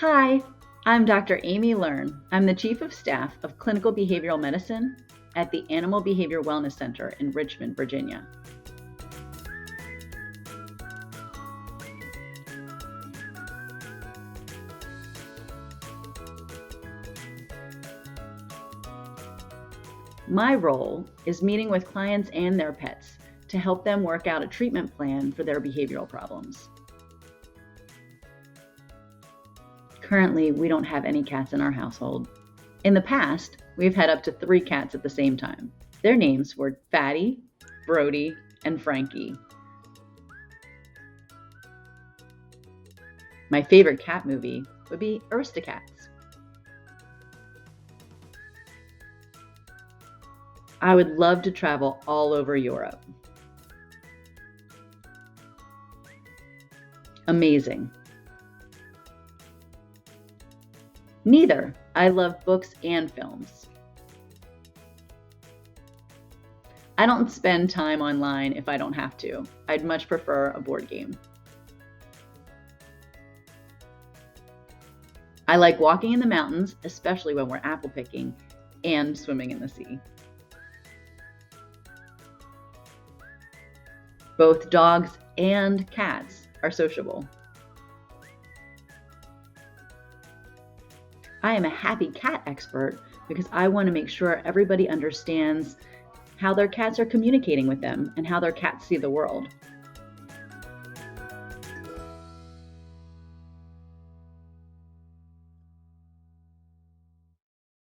Hi, I'm Dr. Amy Learn. I'm the Chief of Staff of Clinical Behavioral Medicine at the Animal Behavior Wellness Center in Richmond, Virginia. My role is meeting with clients and their pets to help them work out a treatment plan for their behavioral problems. Currently, we don't have any cats in our household. In the past, we've had up to 3 cats at the same time. Their names were Fatty, Brody, and Frankie. My favorite cat movie would be Aristocats. I would love to travel all over Europe. Amazing. Neither. I love books and films. I don't spend time online if I don't have to. I'd much prefer a board game. I like walking in the mountains, especially when we're apple picking, and swimming in the sea. Both dogs and cats are sociable. I am a happy cat expert because I want to make sure everybody understands how their cats are communicating with them and how their cats see the world.